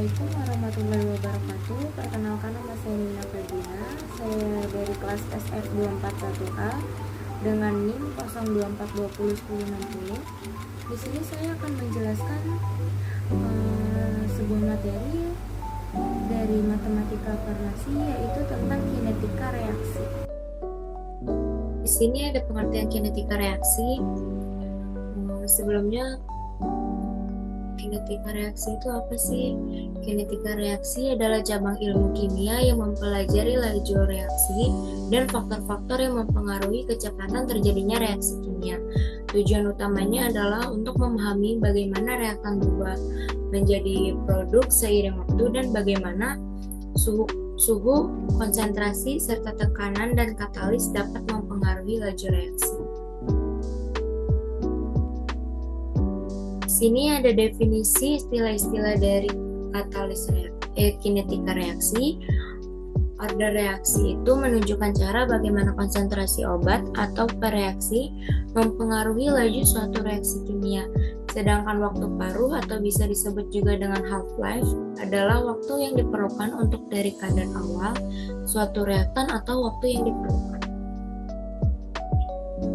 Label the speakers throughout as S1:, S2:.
S1: Assalamualaikum warahmatullahi wabarakatuh. Perkenalkan, nama saya Nina Ferdina. Saya dari kelas SF241A dengan NIM 024201060. Di sini saya akan menjelaskan sebuah materi dari matematika farmasi, yaitu tentang kinetika reaksi. Di sini ada pengertian kinetika reaksi. Sebelumnya, kinetika reaksi itu apa sih? Kinetika reaksi adalah cabang ilmu kimia yang mempelajari laju reaksi dan faktor-faktor yang mempengaruhi kecepatan terjadinya reaksi kimia. Tujuan utamanya adalah untuk memahami bagaimana reaktan berubah menjadi produk seiring waktu dan bagaimana suhu, konsentrasi, serta tekanan dan katalis dapat mempengaruhi laju reaksi. Sini ada definisi istilah-istilah dari katalis kinetika reaksi. Order reaksi itu menunjukkan cara bagaimana konsentrasi obat atau pereaksi mempengaruhi laju suatu reaksi kimia. Sedangkan waktu paruh atau bisa disebut juga dengan half-life adalah waktu yang diperlukan untuk dari kadar awal suatu reaktan atau waktu yang diperlukan.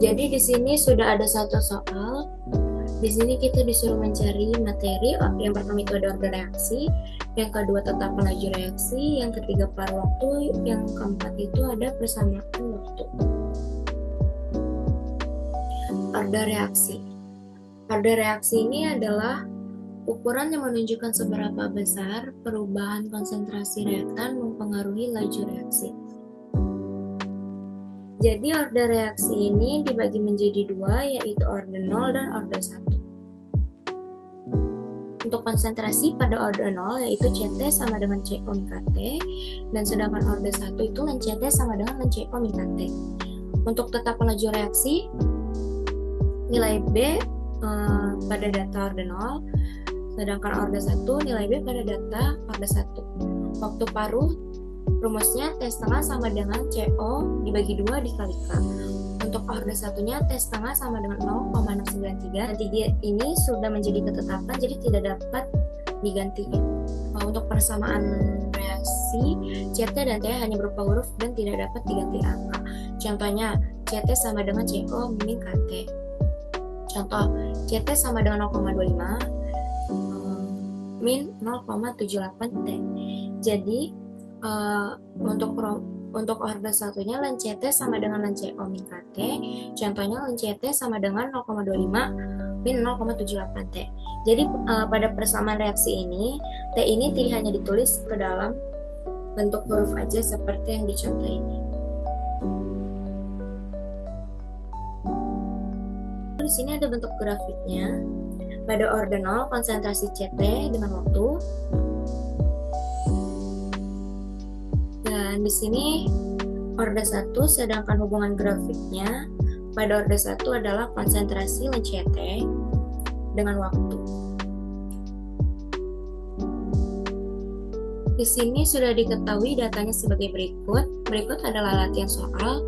S1: Jadi di sini sudah ada satu soal. Di sini kita disuruh mencari materi. Yang pertama itu ada order reaksi, yang kedua tetapan laju reaksi, yang ketiga paruh waktu, yang keempat itu ada persamaan waktu. Order reaksi. Order reaksi ini adalah ukuran yang menunjukkan seberapa besar perubahan konsentrasi reaktan mempengaruhi laju reaksi. Jadi order reaksi ini dibagi menjadi dua, yaitu order 0 dan order 1. Untuk konsentrasi pada order 0 yaitu CT sama dengan CO min KT, dan sedangkan order 1 itu ln CT sama dengan ln CO min KT. Untuk tetapan laju reaksi, nilai B pada data order 0, sedangkan order 1 nilai B pada data order 1. Waktu paruh, rumusnya T setengah sama dengan CO dibagi 2 dikali K. Untuk order satunya T setengah sama dengan 0,693. Nanti ini sudah menjadi ketetapan, jadi tidak dapat diganti. Untuk persamaan reaksi, CT dan T hanya berupa huruf dan tidak dapat diganti angka. Contohnya, CT sama dengan CO min KT. Contoh, CT sama dengan 0,25 min 0,78 T. Jadi, untuk order satunya ln CT sama dengan ln CO min KT. Contohnya ln CT sama dengan 0,25 min 0,78 T. Jadi pada persamaan reaksi ini, T ini hanya ditulis ke dalam bentuk huruf aja seperti yang di contoh ini. Di sini ada bentuk grafiknya. Pada order 0 konsentrasi CT dengan waktu. Dan di sini order 1, sedangkan hubungan grafiknya pada order 1 adalah konsentrasi ln CT dengan waktu. Di sini sudah diketahui datanya sebagai berikut. Berikut adalah latihan soal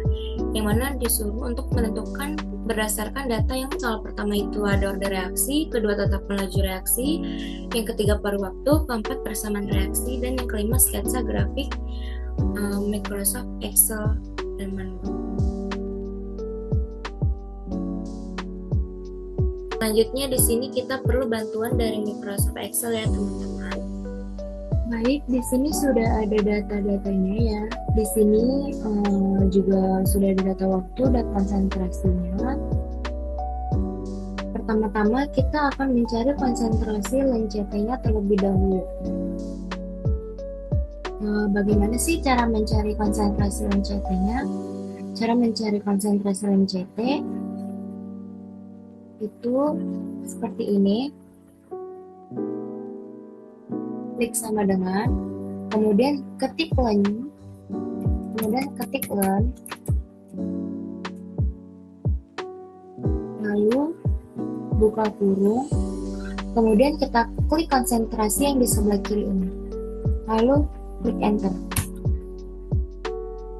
S1: yang mana disuruh untuk menentukan berdasarkan data yang soal pertama itu ada order reaksi, kedua tetapan laju reaksi, yang ketiga paruh waktu, keempat persamaan reaksi, dan yang kelima sketsa grafik Microsoft Excel dan manual. Selanjutnya di sini kita perlu bantuan dari Microsoft Excel ya teman-teman. Baik, di sini sudah ada data-datanya ya. Di sini juga sudah ada data waktu dan konsentrasinya. Pertama-tama kita akan mencari konsentrasi ln CT-nya terlebih dahulu. Bagaimana sih cara mencari konsentrasi ln CT-nya? Cara mencari konsentrasi ln CT itu seperti ini. Klik sama dengan, kemudian ketik ln, lalu buka kurung, kemudian kita klik konsentrasi yang di sebelah kiri ini, lalu klik enter.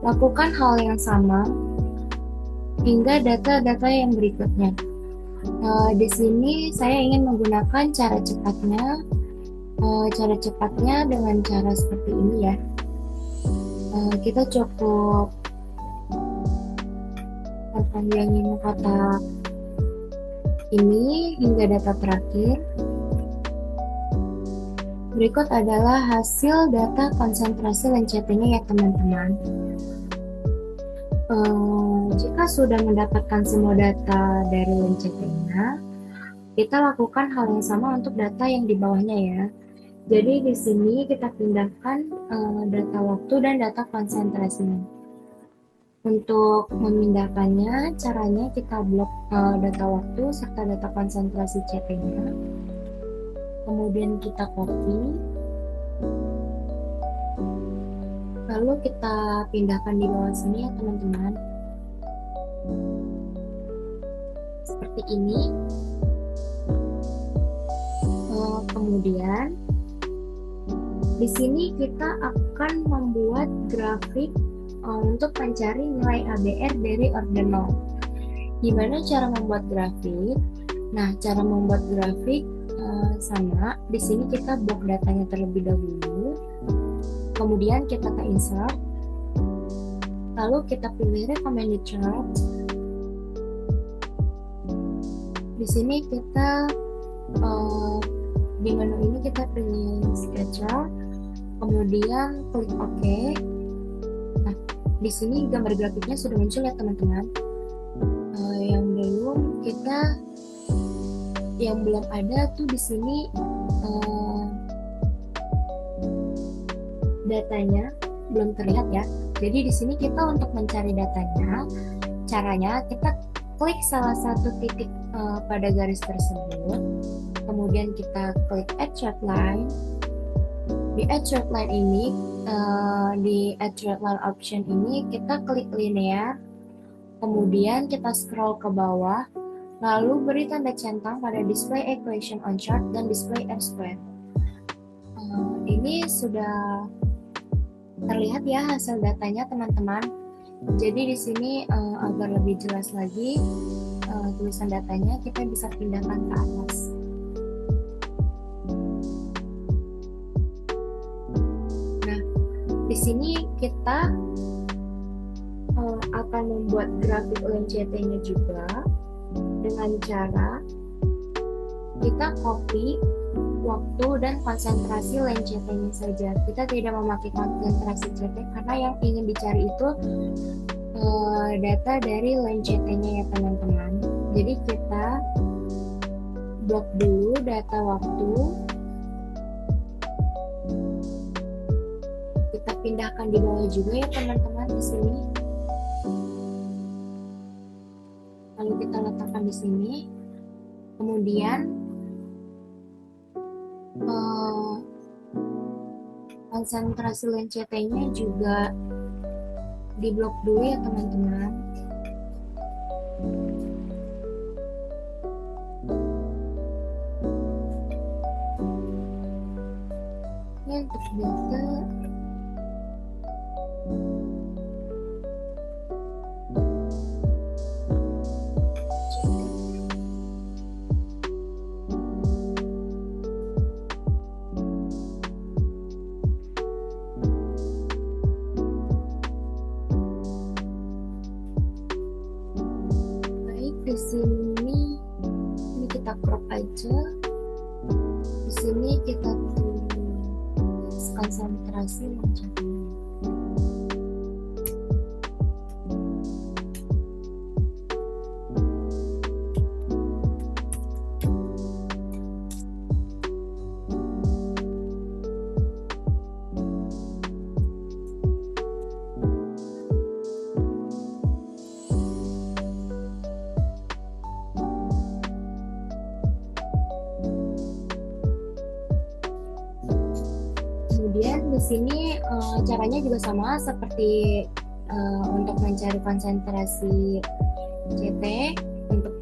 S1: Lakukan hal yang sama hingga data-data yang berikutnya. Di sini saya ingin menggunakan cara cepatnya Cara cepatnya dengan cara seperti ini ya. Kita cukup perpanjangin kotak ini hingga data terakhir. Berikut adalah hasil data konsentrasi LNCT-nya ya teman-teman. Jika sudah mendapatkan semua data dari LNCT-nya, kita lakukan hal yang sama untuk data yang di bawahnya ya. Jadi di sini kita pindahkan data waktu dan data konsentrasinya. Untuk memindahkannya, caranya kita blok data waktu serta data konsentrasi CT-nya. Kemudian kita copy. Lalu kita pindahkan di bawah sini ya teman-teman. Seperti ini. Kemudian di sini kita akan membuat grafik untuk mencari nilai ABR dari order 0. Gimana cara membuat grafik? Nah, cara membuat grafik sama. Di sini kita blok datanya terlebih dahulu. Kemudian kita ke insert. Lalu kita pilih recommended chart. Di sini kita di menu ini kita pilih sketcher. Kemudian klik OK. Nah, di sini gambar grafiknya sudah muncul ya teman-teman. Yang belum ada tuh di sini datanya belum terlihat ya. Jadi di sini kita untuk mencari datanya, caranya kita klik salah satu titik pada garis tersebut. Kemudian kita klik Add Chart Line. Di Add Chart Line ini, di Add Chart Line option ini kita klik linear. Kemudian kita scroll ke bawah, lalu beri tanda centang pada Display Equation on Chart dan Display R-Square. Ini sudah terlihat ya hasil datanya teman-teman. Jadi di sini agar lebih jelas lagi tulisan datanya, kita bisa pindahkan ke atas. Nah, di sini kita akan membuat grafik LNCT-nya juga dengan cara kita copy waktu dan konsentrasi LNCT-nya saja. Kita tidak memakai konsentrasi CT karena yang ingin dicari itu data dari LNCT-nya ya teman-teman. Jadi kita blok dulu data waktu. Kita pindahkan di bawah juga ya teman-teman di sini. Lalu kita letakkan di sini. Kemudian konsentrasi LNCT-nya juga diblok dulu ya teman-teman. Ini untuk data di sini kita crop aja. Di sini kita tulis konsentrasi LNCT. Kemudian di sini caranya juga sama seperti untuk mencari konsentrasi CT, untuk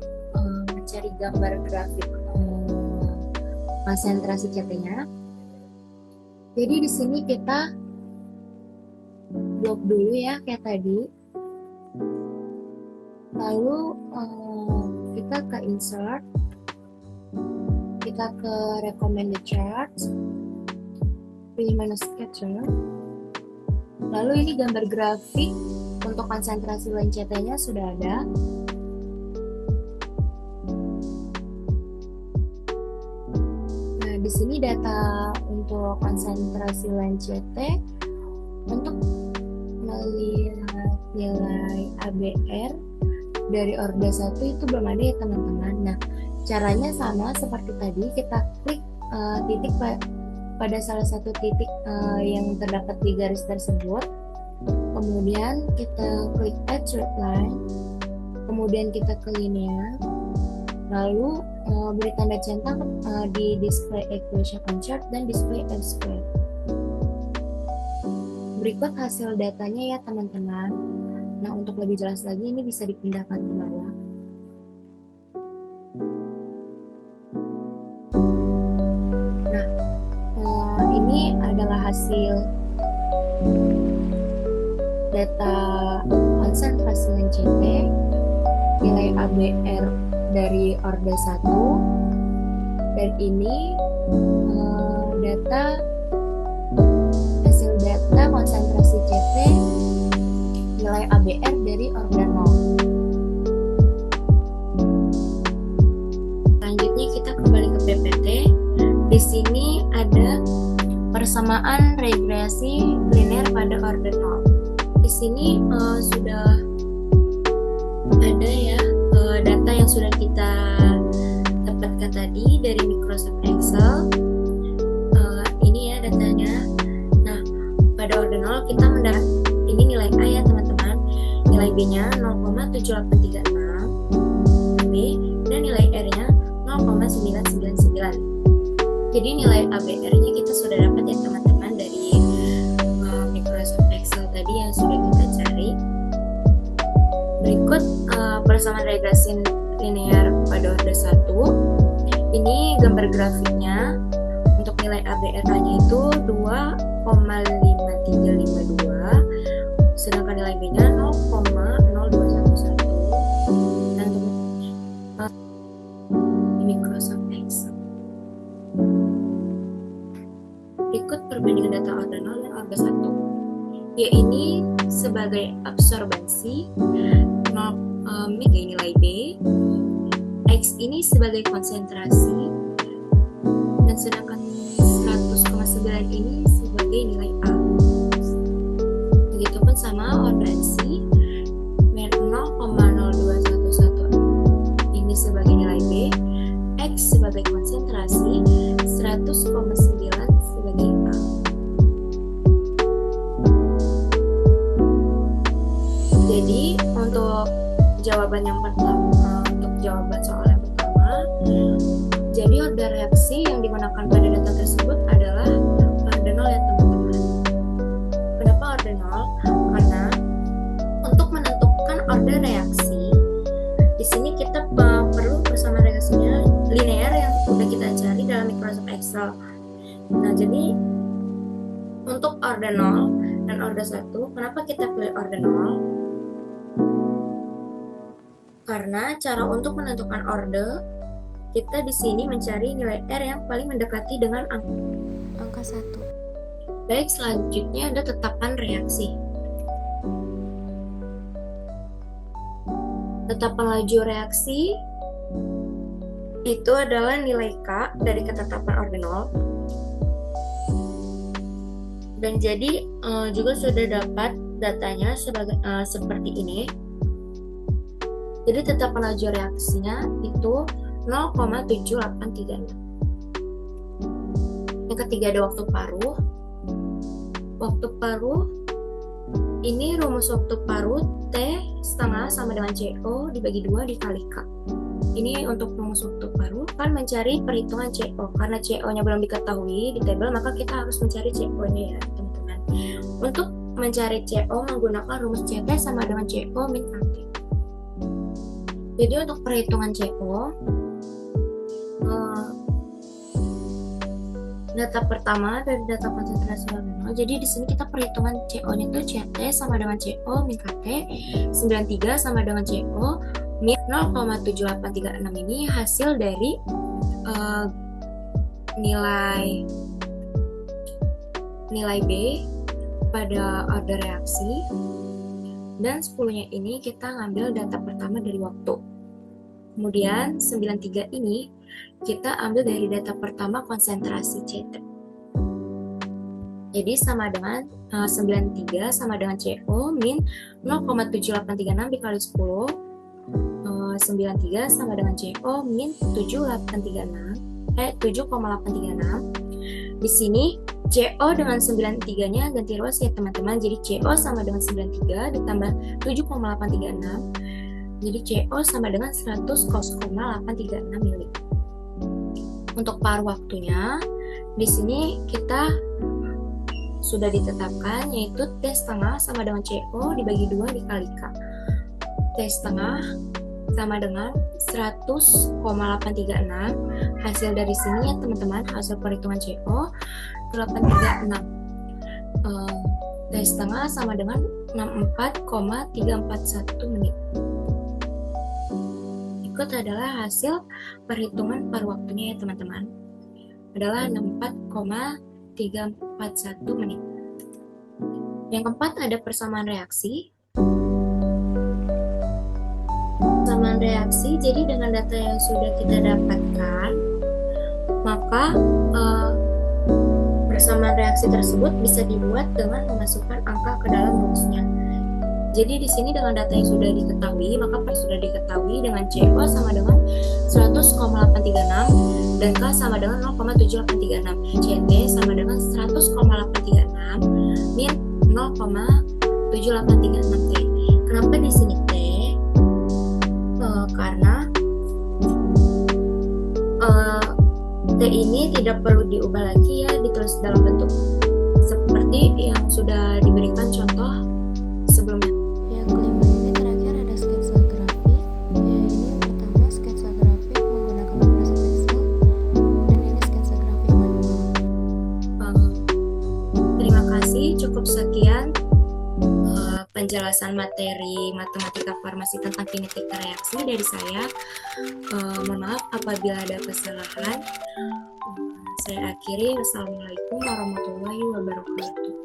S1: mencari gambar grafik konsentrasi CT-nya. Jadi di sini kita blok dulu ya kayak tadi. Lalu kita ke insert, kita ke recommended charts. pilih menu sketcher. Lalu ini gambar grafik untuk konsentrasi line CT-nya sudah ada. Nah, di sini data untuk konsentrasi line CT. Untuk melihat nilai ABR dari orde 1 itu belum ada ya teman-teman. Nah, caranya sama seperti tadi, kita klik titik pada salah satu titik yang terdapat di garis tersebut, kemudian kita klik add straight line, kemudian kita ke linear, lalu beri tanda centang di display equation on chart dan display R square. Berikut hasil datanya ya teman-teman. Nah, untuk lebih jelas lagi ini bisa dipindahkan ke bawah. Nah, ini adalah hasil data konsentrasi line CT, nilai ABR dari orde 1, dan ini hasil data konsentrasi CT nilai ABR dari orde 0. Selanjutnya kita kembali ke PPT. Di sini ada persamaan regresi linear pada orde 0. Di sini sudah ada ya data yang sudah kita dapatkan tadi dari Microsoft Excel. Ini ya datanya. Nah, pada orde 0 kita mendapat ini nilai A ya teman-teman. Nilai B-nya 0,7836 B dan nilai R-nya 0,999. Jadi nilai ABR-nya kita sudah dapat ya teman-teman dari Microsoft Excel tadi yang sudah kita cari. Berikut persamaan regresi linear pada orde 1. Ini gambar grafiknya. Untuk nilai ABR-nya itu 2,5352, sedangkan nilai B-nya 0,0211. Dan untuk Microsoft Excel. Berikut perbandingan data orde 0 dan orde 1. Ya, ini sebagai absorbansi, nilai B, X ini sebagai konsentrasi, dan sedangkan 100,9 ini sebagai nilai A. Begitupun sama ordensi 0,0211 ini sebagai nilai B, X sebagai konsentrasi, 100,9 sebagai A. Jadi untuk jawaban yang pertama, untuk jawaban soal yang pertama, jadi orde reaksi yang digunakan pada data tersebut adalah orde 0 ya teman-teman. Kenapa orde 0? Karena untuk menentukan orde reaksi, di sini kita perlu persamaan reaksinya linear yang sudah kita cari dalam Microsoft Excel. Nah, jadi untuk orde 0 dan orde 1, kenapa kita pilih orde 0? Karena cara untuk menentukan orde, kita di sini mencari nilai R yang paling mendekati dengan angka 1. Baik, selanjutnya ada tetapan reaksi. Tetapan laju reaksi itu adalah nilai K dari ketetapan orde 0. Dan jadi juga sudah dapat datanya seperti ini. Jadi tetapan laju reaksinya itu 0,7836. Yang ketiga ada waktu paruh. Waktu paruh ini rumus waktu paruh T setengah sama dengan CO dibagi 2 dikali K. Ini untuk rumus waktu paruh kan mencari perhitungan CO. Karena CO-nya belum diketahui di tabel, maka kita harus mencari CO-nya ya teman-teman. Untuk mencari CO menggunakan rumus CT sama dengan CO min KT. Jadi untuk perhitungan CO, data pertama dari data konsentrasi orde 0. Jadi di sini kita perhitungan CO-nya itu CT sama dengan CO min KT, 93 sama dengan CO min 0,7836 ini hasil dari nilai nilai B pada order reaksi, dan 10-nya ini kita ngambil data pertama dari waktu. Kemudian 93 ini kita ambil dari data pertama konsentrasi CT. Jadi sama dengan 93 sama dengan CO min 0,7836 dikali 10. 93 sama dengan CO min 7,836. Di sini CO dengan 93-nya ganti ruas ya teman-teman. Jadi CO sama dengan 93 ditambah 7,836. Jadi CO sama dengan 100,836 mili. Untuk paruh waktunya, di sini kita sudah ditetapkan yaitu T setengah sama dengan CO dibagi 2 dikali K. T setengah sama dengan 100,836. Hasil dari sini ya teman-teman, hasil perhitungan CO 836. T setengah sama dengan 64,341 menit. Berikut adalah hasil perhitungan paruh waktunya ya teman-teman. Adalah 64,341 menit. Yang keempat ada persamaan reaksi. Persamaan reaksi, jadi dengan data yang sudah kita dapatkan, maka persamaan reaksi tersebut bisa dibuat dengan memasukkan angka ke dalam rumusnya. Jadi di sini dengan data yang sudah diketahui, maka sudah diketahui dengan CO sama dengan 100,836 dan K sama dengan 0,7836. CT sama dengan 100,836 min 0,7836 T. Kenapa di sini T? Karena T ini tidak perlu diubah lagi ya, ditulis dalam bentuk seperti yang sudah diberikan contoh sebelumnya.
S2: Yang kelima ini terakhir ada sketsa grafik. Ini pertama sketsa grafik menggunakan aplikasi Excel, dan ini sketsa grafik manual.
S1: Terima kasih, cukup sekian penjelasan materi matematika farmasi tentang kinetika reaksi dari saya. Mohon maaf apabila ada kesalahan. Saya akhiri. Wassalamualaikum warahmatullahi wabarakatuh.